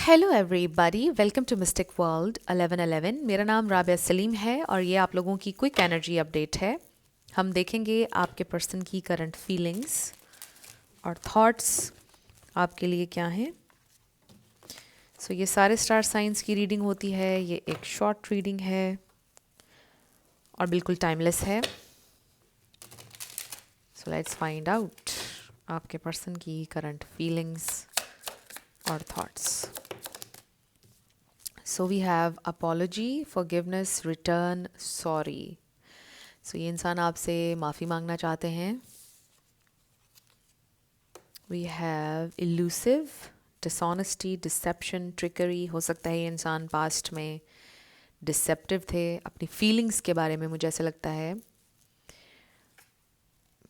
Hello everybody, welcome to mystic world 1111। मेरा नाम राबिया सलीम है और ये आप लोगों की क्विक एनर्जी अपडेट है। हम देखेंगे आपके पर्सन की करंट फीलिंग्स और थॉट्स आपके लिए क्या हैं। सो ये सारे स्टार साइंस की रीडिंग होती है। ये एक शॉर्ट रीडिंग है और बिल्कुल टाइमलेस है। सो लेट्स फाइंड आउट आपके पर्सन की करंट फीलिंग्स और thoughts. So we have apology, forgiveness, return, sorry. So ये इंसान आपसे माफ़ी मांगना चाहते हैं। We have elusive, dishonesty, deception, trickery. हो सकता है ये इंसान पास्ट में डिसेप्टिव थे अपनी फीलिंग्स के बारे में, मुझे ऐसा लगता है।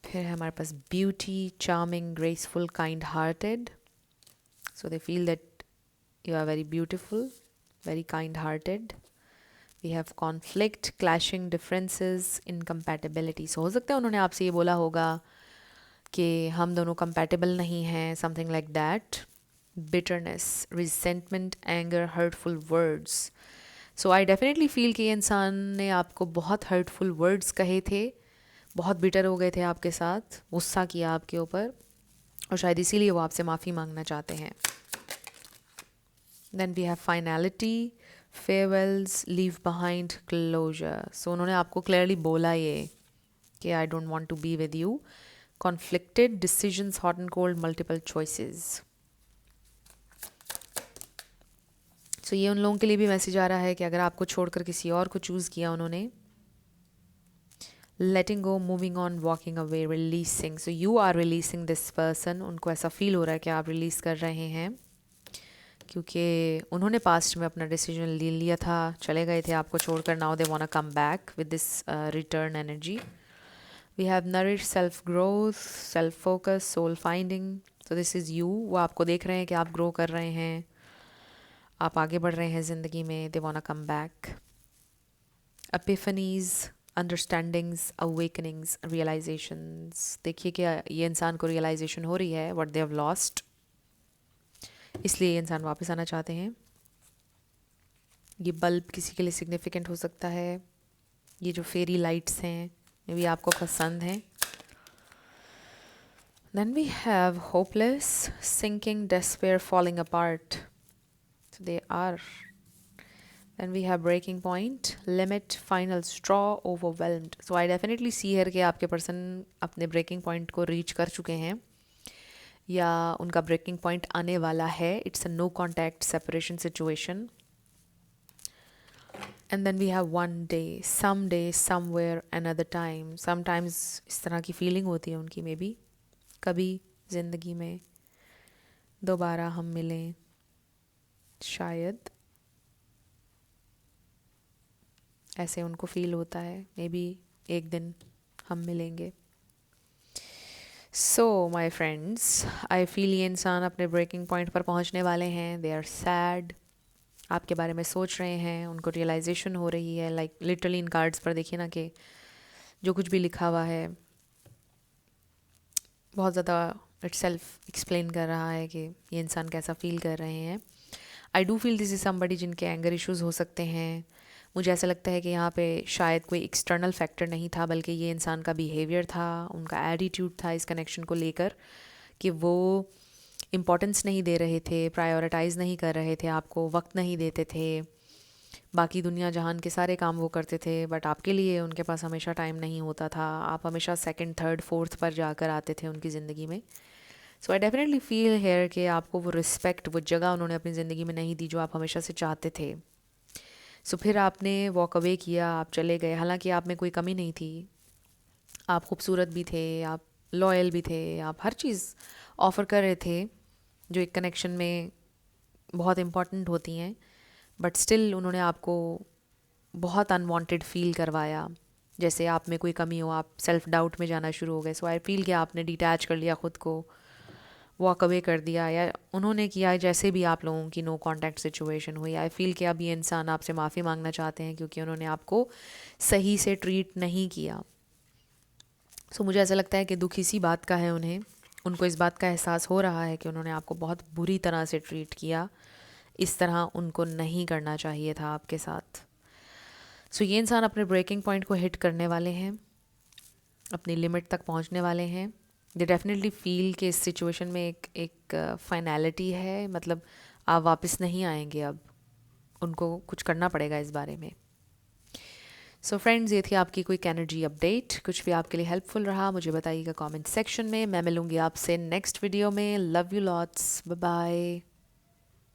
फिर है हमारे पास beauty, charming, graceful, kind hearted. So they feel that you are very beautiful, very kind hearted. We have conflict, clashing differences, incompatibility. So हो सकता है उन्होंने आपसे ये बोला होगा कि हम दोनों compatible नहीं हैं, something like that. Bitterness, resentment, anger, hurtful words. So I definitely feel कि ये इंसान ने आपको बहुत hurtful words कहे थे, बहुत bitter हो गए थे आपके साथ, गुस्सा किया आपके ऊपर और शायद इसीलिए वो आपसे माफ़ी मांगना चाहते हैं. Then we have finality, farewells, leave behind, closure. So उन्होंने आपको clearly बोला ये कि I don't want to be with you. Conflicted, decisions, hot and cold, multiple choices. So ये उन लोगों के लिए भी मैसेज आ रहा है कि अगर आपको छोड़कर किसी और को चूज़ किया उन्होंने. Letting go, moving on, walking away, releasing. So you are releasing this person. उनको ऐसा फील हो रहा है कि आप रिलीज़ कर रहे हैं क्योंकि उन्होंने पास्ट में अपना डिसीजन ले लिया था, चले गए थे आपको छोड़कर. Now they want to come back with this return energy. We have nourish, self growth, self focus, soul finding. So this is you. वो आपको देख रहे हैं कि आप ग्रो कर रहे हैं, आप आगे बढ़ रहे हैं ज़िंदगी में. They want to come back. Epiphanies, understandings, awakenings, realisations. देखिए कि ये इंसान को रियलाइजेशन हो रही है व्हाट दे हैव लॉस्ट, इसलिए ये इंसान वापस आना चाहते हैं. ये बल्ब किसी के लिए सिग्निफिकेंट हो सकता है. ये जो फेरी लाइट्स हैं ये भी आपको पसंद हैं. Then we have hopeless, sinking, despair, falling apart. So they are. Then we have breaking point, limit, final straw, overwhelmed. So I definitely see here कि आपके पर्सन अपने ब्रेकिंग पॉइंट को रीच कर चुके हैं या उनका ब्रेकिंग पॉइंट आने वाला है. It's a no contact separation situation. And then we have one day, some day, somewhere, another time. Sometimes इस तरह की फीलिंग होती है उनकी, मे बी कभी ज़िंदगी में दोबारा हम मिलें, शायद ऐसे उनको फील होता है. मे बी एक दिन हम मिलेंगे. सो माई फ्रेंड्स, आई फील ये इंसान अपने ब्रेकिंग पॉइंट पर पहुंचने वाले हैं. दे आर सैड, आपके बारे में सोच रहे हैं, उनको रियलाइजेशन हो रही है. लाइक लिटरली इन कार्ड्स पर देखिए ना कि जो कुछ भी लिखा हुआ है बहुत ज़्यादा इट सेल्फ एक्सप्लेन कर रहा है कि ये इंसान कैसा फील कर रहे हैं. I do feel this is somebody जिनके एंगर इश्यूज़ हो सकते हैं. मुझे ऐसा लगता है कि यहाँ पे शायद कोई एक्सटर्नल फैक्टर नहीं था, बल्कि ये इंसान का बिहेवियर था, उनका एटीट्यूड था इस कनेक्शन को लेकर कि वो इम्पोर्टेंस नहीं दे रहे थे, प्रायोरिटाइज़ नहीं कर रहे थे, आपको वक्त नहीं देते थे. बाकी दुनिया जहान के सारे काम वो करते थे, बट आपके लिए उनके पास हमेशा टाइम नहीं होता था. आप हमेशा सेकंड, थर्ड, फोर्थ पर जाकर आते थे उनकी ज़िंदगी में. सो आई डेफिनेटली फील हेयर कि आपको वो रिस्पेक्ट, वो जगह उन्होंने अपनी ज़िंदगी में नहीं दी जो आप हमेशा से चाहते थे. सो फिर आपने वॉक अवे किया, आप चले गए. हालांकि आप में कोई कमी नहीं थी, आप खूबसूरत भी थे, आप लॉयल भी थे, आप हर चीज़ ऑफ़र कर रहे थे जो एक कनेक्शन में बहुत इम्पॉर्टेंट होती हैं. बट स्टिल उन्होंने आपको बहुत अनवांटेड फील करवाया, जैसे आप में कोई कमी हो. आप सेल्फ डाउट में जाना शुरू हो गए. सो आई फील कि आपने डिटैच कर लिया ख़ुद को, वॉक अवे कर दिया, या उन्होंने किया. जैसे भी आप लोगों की नो कॉन्टैक्ट सिचुएशन हुई, आई फील कि अब ये इंसान आपसे माफ़ी मांगना चाहते हैं क्योंकि उन्होंने आपको सही से ट्रीट नहीं किया. सो मुझे ऐसा लगता है कि दुख इसी बात का है. उनको इस बात का एहसास हो रहा है कि उन्होंने आपको बहुत बुरी तरह से ट्रीट किया, इस तरह उनको नहीं करना चाहिए था आपके साथ। सो ये इंसान अपने ब्रेकिंग पॉइंट को हिट करने वाले हैं, अपनी लिमिट तक पहुंचने वाले हैं। दे डेफिनेटली फील कि इस सिचुएशन में एक फाइनैलिटी है, मतलब आप वापस नहीं आएंगे, अब उनको कुछ करना पड़ेगा इस बारे में। सो फ्रेंड्स, ये थी आपकी क्विक एनर्जी अपडेट। कुछ भी आपके लिए हेल्पफुल रहा मुझे बताइएगा कमेंट सेक्शन में। मैं मिलूंगी आपसे नेक्स्ट वीडियो में। Love you lots, bye bye.